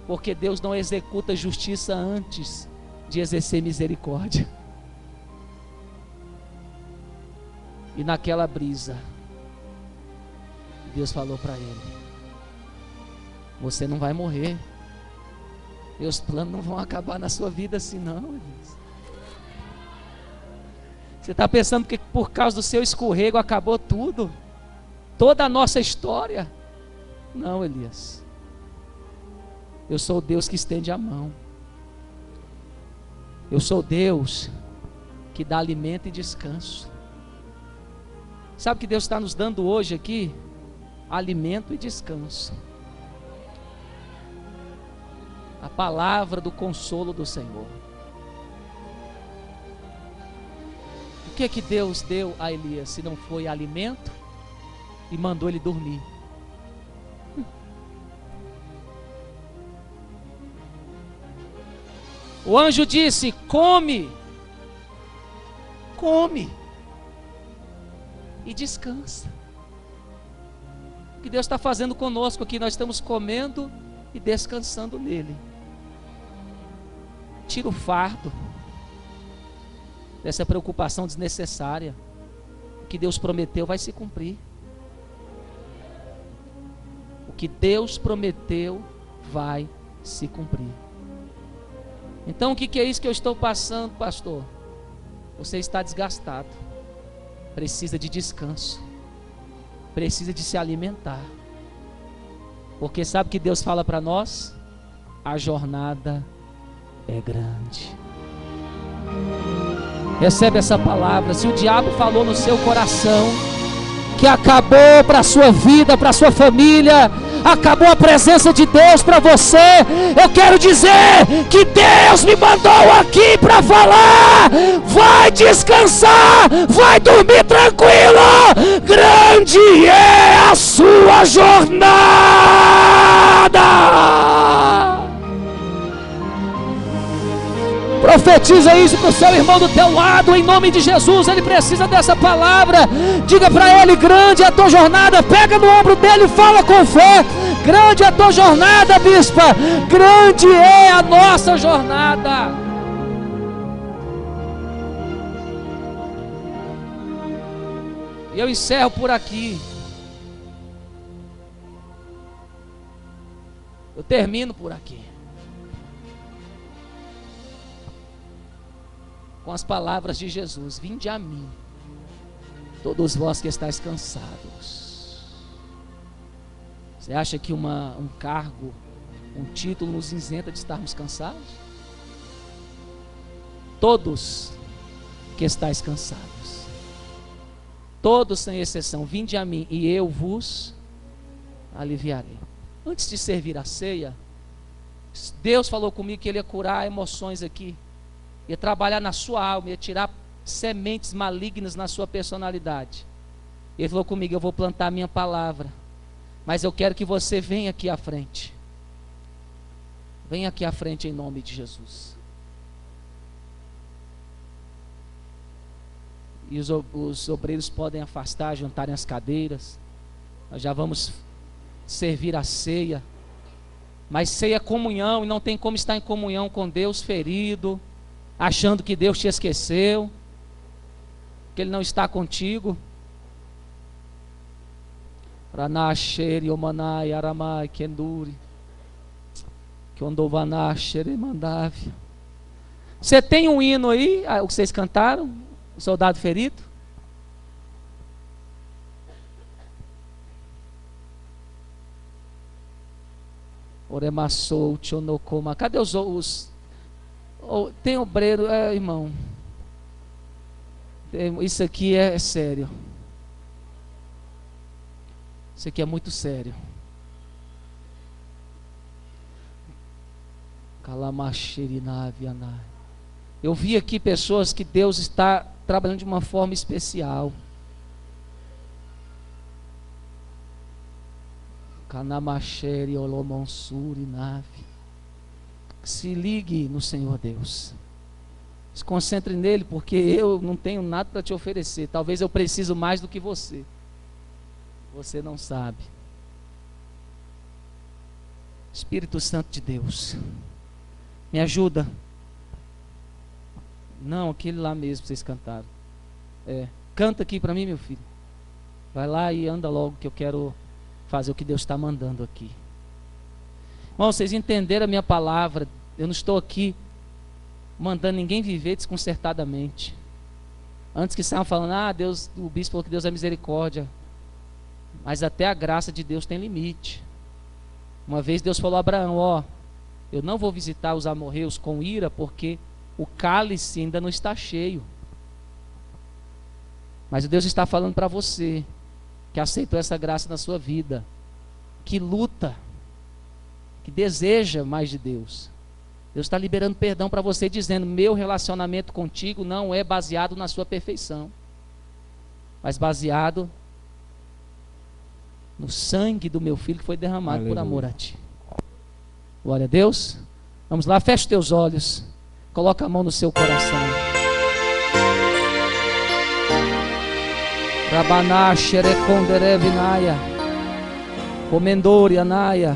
Porque Deus não executa justiça antes de exercer misericórdia. E naquela brisa, Deus falou para ele: você não vai morrer. Meus planos não vão acabar na sua vida assim não, Elias. Você está pensando que por causa do seu escorrego acabou tudo? Toda a nossa história? Não, Elias. Eu sou o Deus que estende a mão. Eu sou Deus que dá alimento e descanso. Sabe o que Deus está nos dando hoje aqui? Alimento e descanso. A palavra do consolo do Senhor. O que Deus deu a Elias se não foi alimento e mandou ele dormir? O anjo disse: come, come e descansa. O que Deus está fazendo conosco aqui? Nós estamos comendo e descansando nele. Tira o fardo dessa preocupação desnecessária. O que Deus prometeu vai se cumprir. O que Deus prometeu vai se cumprir. Então o que é isso que eu estou passando, pastor? Você está desgastado, precisa de descanso, precisa de se alimentar, porque sabe o que Deus fala para nós? A jornada é grande. Recebe essa palavra. Se o diabo falou no seu coração que acabou para a sua vida, para a sua família, acabou a presença de Deus para você, eu quero dizer que Deus me mandou aqui para falar: vai descansar, vai dormir tranquilo, grande é a sua jornada. Profetiza isso para o seu irmão do teu lado, em nome de Jesus. Ele precisa dessa palavra. Diga para ele: grande é a tua jornada. Pega no ombro dele e fala com fé: grande é a tua jornada, bispa. Grande é a nossa jornada. E eu encerro por aqui. Eu termino por aqui com as palavras de Jesus: vinde a mim, todos vós que estáis cansados. Você acha que um cargo, um título nos isenta de estarmos cansados? Todos que estáis cansados, todos sem exceção, vinde a mim e eu vos aliviarei. Antes de servir a ceia, Deus falou comigo que Ele ia curar emoções aqui, ia trabalhar na sua alma, ia tirar sementes malignas na sua personalidade. Ele falou comigo: eu vou plantar a minha palavra, mas eu quero que você venha aqui à frente. Venha aqui à frente em nome de Jesus. E os obreiros podem afastar, juntarem as cadeiras. Nós já vamos servir a ceia. Mas ceia é comunhão, e não tem como estar em comunhão com Deus ferido, achando que Deus te esqueceu, que Ele não está contigo. Ranasher yomanai aramai kenduri kondovanasher mandavi. Você tem um hino aí, o que vocês cantaram, o soldado ferido? Oremassou tchonokoma. Cadê os tem obreiro, irmão? Isso aqui é sério. Isso aqui é muito sério. Eu vi aqui pessoas que Deus está trabalhando de uma forma especial. Se ligue no Senhor Deus. Se concentre nele, porque eu não tenho nada para te oferecer. Talvez eu preciso mais do que você. Você não sabe. Espírito Santo de Deus, me ajuda. Não, aquele lá mesmo que vocês cantaram. Canta aqui para mim, meu filho. Vai lá e anda logo, que eu quero fazer o que Deus está mandando aqui. Irmão, vocês entenderam a minha palavra. Eu não estou aqui mandando ninguém viver desconcertadamente. Antes que saiam falando: Deus, o bispo falou que Deus é misericórdia. Mas até a graça de Deus tem limite. Uma vez Deus falou a Abraão: eu não vou visitar os amorreus com ira, porque o cálice ainda não está cheio. Mas Deus está falando para você que aceitou essa graça na sua vida, que luta, que deseja mais de Deus. Deus está liberando perdão para você, dizendo: meu relacionamento contigo não é baseado na sua perfeição, mas baseado no sangue do meu filho que foi derramado. Aleluia. Por amor a ti. Glória a Deus. Vamos lá, fecha os teus olhos, coloca a mão no seu coração. Rabaná xereconderevinaya, Comendori Anaya.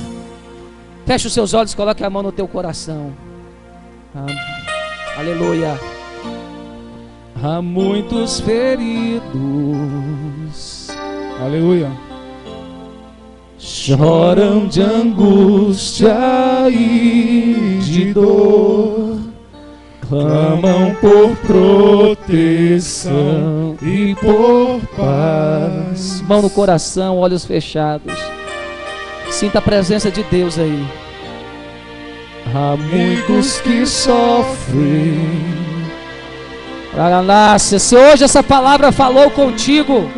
Fecha os seus olhos, coloque a mão no teu coração. Aleluia. Há muitos feridos, aleluia, choram de angústia e de dor, clamam por proteção e por paz. Mão no coração, olhos fechados. Sinta a presença de Deus aí. Há muitos que sofrem. Se hoje essa palavra falou contigo,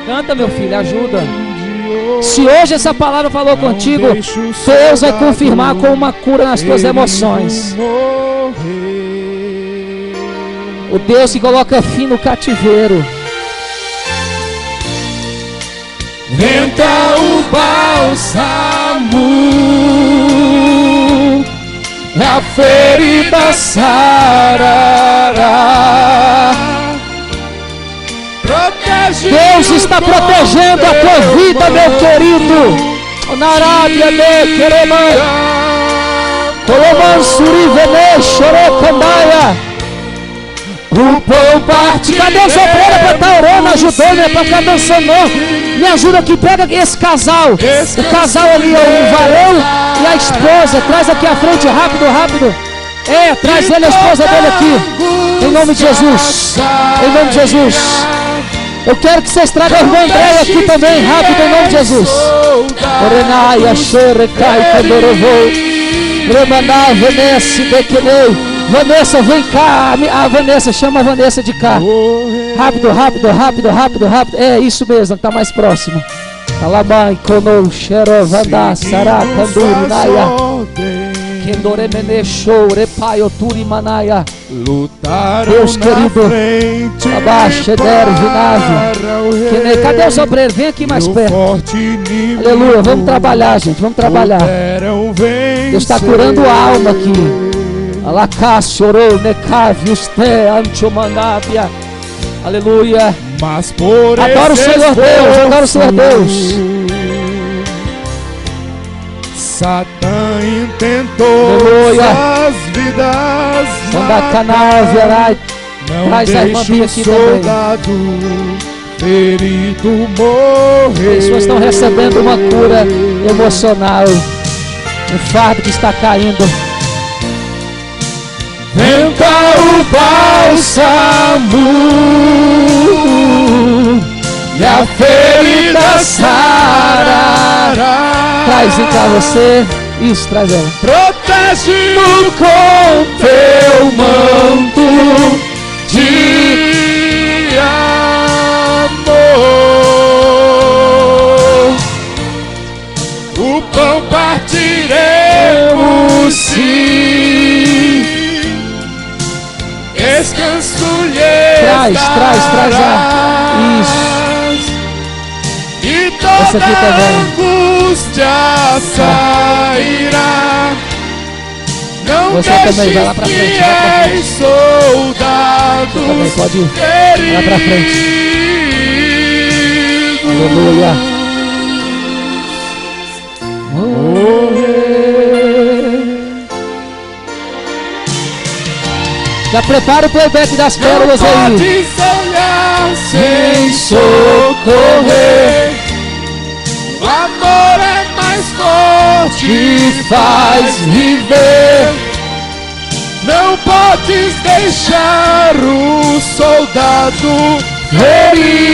canta, meu filho, ajuda. Se hoje essa palavra falou contigo, Deus vai confirmar com uma cura nas tuas emoções. O Deus que coloca fim no cativeiro. Venta o bálsamo, a ferida sarará. Deus está protegendo a tua vida, meu querido. Narádia de Quereman, Coloman Surivene Xerecandaia. O pão parte. Cadê os obreiros para estar orando, ajudando, não é para estar dançando não. Me ajuda aqui, pega esse casal. O casal ali, o varão e a esposa. Traz aqui à frente, rápido, rápido. Traz ele, a esposa dele aqui. Em nome de Jesus. Em nome de Jesus. Eu quero que vocês tragam a irmã Andréia aqui também, rápido, em nome de Jesus. Orenaia, Xerecai, Candorovou. Remaná, Venece, Bequenei. Vanessa, vem cá. A Vanessa, chama a Vanessa de cá. Rápido, rápido, rápido, rápido, rápido. É isso mesmo, está mais próximo. Alamai, Konou, Xero, Vandá, Sará, Canduri, Naya. Kendoremene, Show, Repai, Oturi, Manaya. Lutaram Deus querido. Abaixa, cadê os obreiros? Vem aqui mais perto. Aleluia, vamos trabalhar, gente, vamos trabalhar. Deus está curando a alma aqui. Alacá, chorou, necavius, te, antiomangávia. Aleluia. Mas por adoro o Senhor Deus, adoro o Senhor Deus. Satã intentou suas vidas, não deixe o soldado ferido morrer. Pessoas estão recebendo uma cura emocional. Um fardo que está caindo. Venta o bálsamo e a ferida sarará. Traz em cá você. Isso, traz ela. Protege-o com teu manto de amor. O pão partiremos sim. Descanso lhe traz a. Isso. E toda angústia sairá. Não você também vai lá pra frente, vai pra frente. Soldados você também pode ir. Vai lá pra frente. Aleluia. Já prepara o playback das pérolas aí. Não pode olhar sem socorrer. O amor é mais forte e faz viver. Não podes deixar o soldado ferido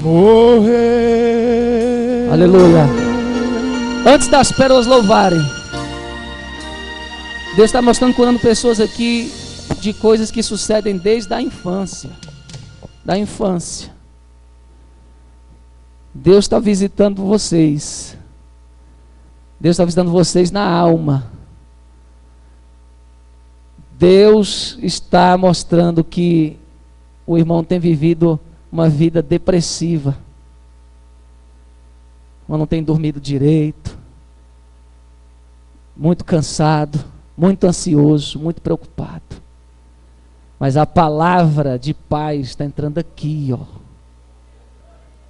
morrer. Aleluia. Antes das pérolas louvarem, Deus está mostrando, curando pessoas aqui de coisas que sucedem desde a infância. Da infância. Deus está visitando vocês. Deus está visitando vocês na alma. Deus está mostrando que o irmão tem vivido uma vida depressiva. Não tem dormido direito. Muito cansado, muito ansioso, muito preocupado. Mas a palavra de paz está entrando aqui, ó.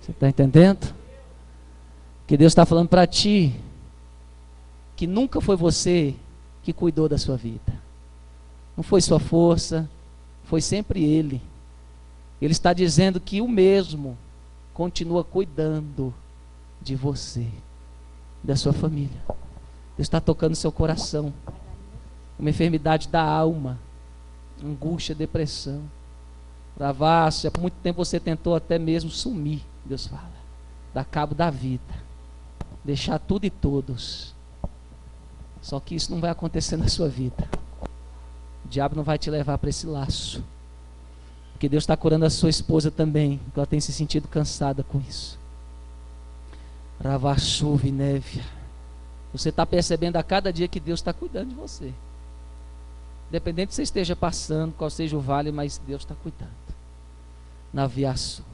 Você está entendendo? Que Deus está falando para ti que nunca foi você que cuidou da sua vida. Não foi sua força, foi sempre Ele. Ele está dizendo que o mesmo continua cuidando de você, da sua família. Deus está tocando seu coração. Uma enfermidade da alma, angústia, depressão, travasso. Por muito tempo você tentou até mesmo sumir, Deus fala, dar cabo da vida, deixar tudo e todos. Só que isso não vai acontecer na sua vida. O diabo não vai te levar para esse laço. Porque Deus está curando a sua esposa também, porque ela tem se sentido cansada com isso. Ravachuva e neve. Você está percebendo a cada dia que Deus está cuidando de você. Independente que você esteja passando, qual seja o vale, mas Deus está cuidando. Naviaço.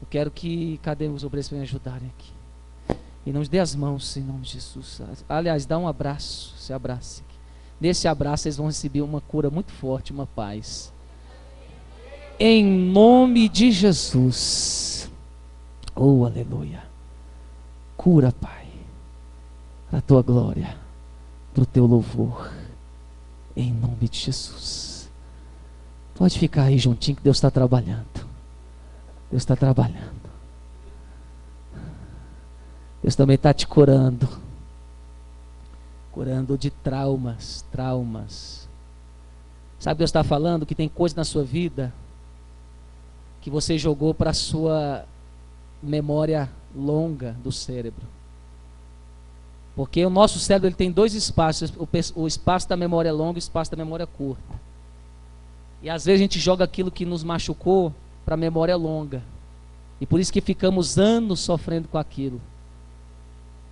Eu quero que, cadê os obreiros para me ajudarem aqui? E não nos dê as mãos, em nome de Jesus. Aliás, dá um abraço, se abrace. Nesse abraço vocês vão receber uma cura muito forte, uma paz. Em nome de Jesus. Oh, aleluia. Cura, Pai, para a tua glória, para o teu louvor. Em nome de Jesus. Pode ficar aí juntinho que Deus está trabalhando. Deus está trabalhando. Deus também está te curando. Curando de traumas. Sabe, Deus está falando que tem coisa na sua vida que você jogou para a sua memória longa do cérebro. Porque o nosso cérebro ele tem dois espaços, o espaço da memória longa e o espaço da memória curta. E às vezes a gente joga aquilo que nos machucou para a memória longa. E por isso que ficamos anos sofrendo com aquilo.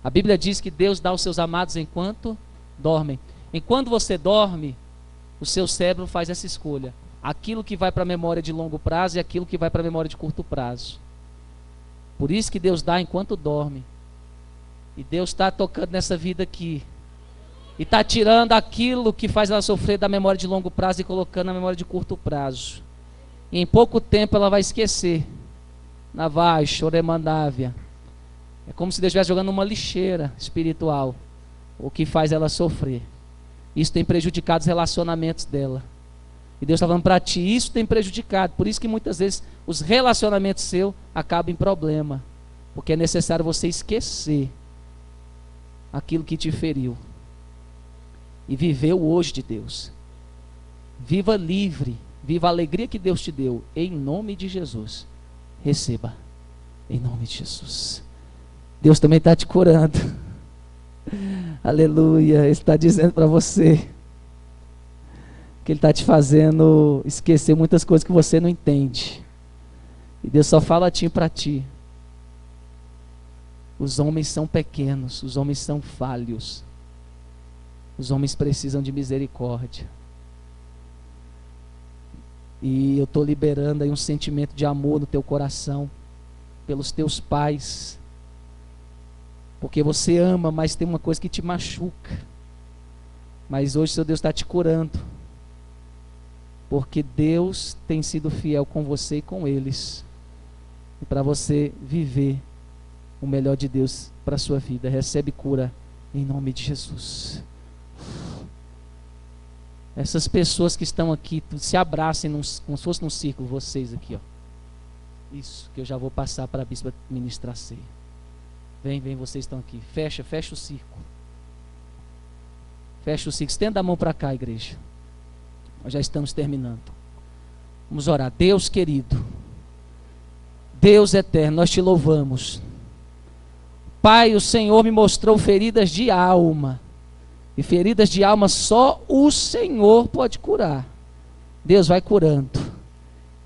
A Bíblia diz que Deus dá aos seus amados enquanto dormem. Enquanto você dorme, o seu cérebro faz essa escolha. Aquilo que vai para a memória de longo prazo e aquilo que vai para a memória de curto prazo. Por isso que Deus dá enquanto dorme. E Deus está tocando nessa vida aqui. E está tirando aquilo que faz ela sofrer da memória de longo prazo e colocando na memória de curto prazo. E em pouco tempo ela vai esquecer. Navai, choremandávia. É como se Deus estivesse jogando uma lixeira espiritual. O que faz ela sofrer. Isso tem prejudicado os relacionamentos dela. E Deus está falando para ti, isso tem prejudicado. Por isso que muitas vezes os relacionamentos seus acabam em problema. Porque é necessário você esquecer aquilo que te feriu. E viver o hoje de Deus. Viva livre. Viva a alegria que Deus te deu. Em nome de Jesus. Receba. Em nome de Jesus. Deus também está te curando. Aleluia. Ele está dizendo para você que Ele está te fazendo esquecer muitas coisas que você não entende. E Deus só fala para ti. Os homens são pequenos, os homens são falhos. Os homens precisam de misericórdia. E eu estou liberando aí um sentimento de amor no teu coração, pelos teus pais. Porque você ama, mas tem uma coisa que te machuca. Mas hoje seu Deus está te curando. Porque Deus tem sido fiel com você e com eles. E para você viver o melhor de Deus para a sua vida. Recebe cura em nome de Jesus. Essas pessoas que estão aqui, se abracem como se fosse num círculo, vocês aqui, ó. Isso, que eu já vou passar para a bispa ministrar ceia. Vem, vocês estão aqui. Fecha o círculo. Fecha o círculo. Estenda a mão para cá, igreja. Nós já estamos terminando. Vamos orar. Deus querido, Deus eterno, nós te louvamos. Pai, o Senhor me mostrou feridas de alma E feridas de alma só o Senhor pode curar. Deus vai curando.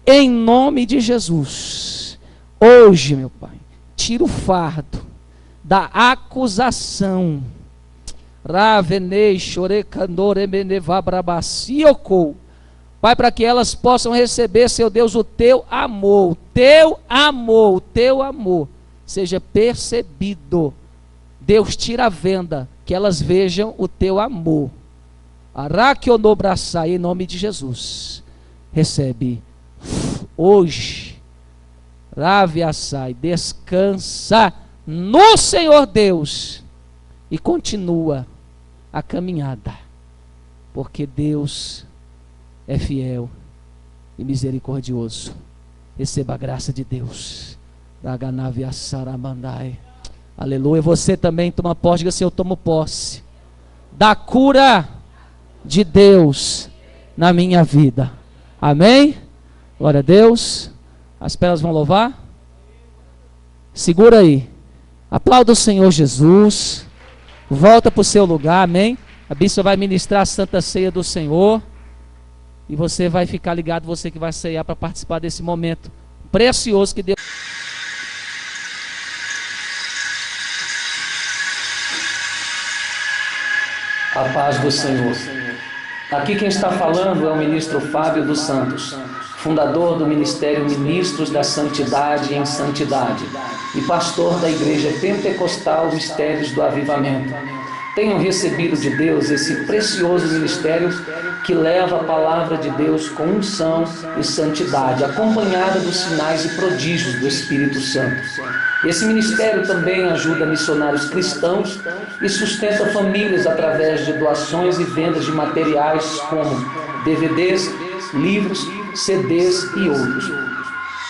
Em nome de Jesus. Hoje, meu Pai, tira o fardo da acusação. Pai, para que elas possam receber, Seu Deus, o Teu amor, seja percebido. Deus, tira a venda, que elas vejam o Teu amor. Araquionobraçai, em nome de Jesus. Recebe hoje. Raviaçai, descansa no Senhor Deus e continua a caminhada, porque Deus é fiel e misericordioso. Receba a graça de Deus. Aleluia. Você também toma posse. Diga assim: eu tomo posse da cura de Deus na minha vida. Amém? Glória a Deus. As pelas vão louvar. Segura aí. Aplauda o Senhor Jesus. Volta para o seu lugar. Amém? A bispa vai ministrar a Santa Ceia do Senhor. E você vai ficar ligado, você que vai ceiar, para participar desse momento precioso que Deus... A paz do Senhor. Aqui quem está falando é o ministro Fábio dos Santos, fundador do Ministério Ministros da Santidade em Santidade e pastor da Igreja Pentecostal Mistérios do Avivamento. Tenham recebido de Deus esse precioso ministério que leva a palavra de Deus com unção e santidade, acompanhada dos sinais e prodígios do Espírito Santo. Esse ministério também ajuda missionários cristãos e sustenta famílias através de doações e vendas de materiais como DVDs, livros, CDs e outros.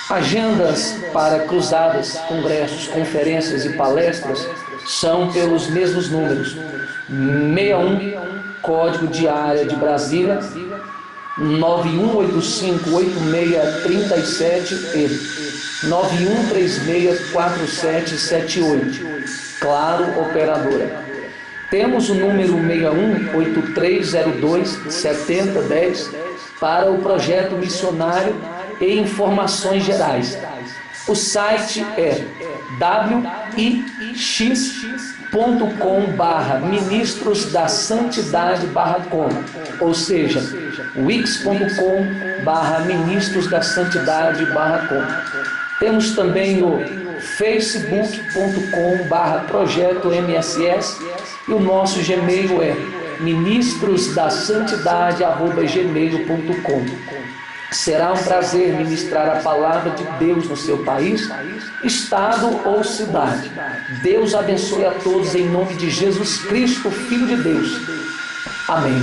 Agendas para cruzadas, congressos, conferências e palestras são pelos mesmos números: 61, código de área de Brasília, 91858637 e 91364778. Claro, operadora. Temos o número 6183027010 para o projeto missionário e informações gerais. O site é wix.com/ministrosdasantidade.com, ou seja, wix.com/ministrosdasantidade.com. Temos também o facebook.com/projeto-MSS e o nosso Gmail é ministrosdasantidade@gmail.com. Será um prazer ministrar a palavra de Deus no seu país, estado ou cidade. Deus abençoe a todos em nome de Jesus Cristo, Filho de Deus. Amém.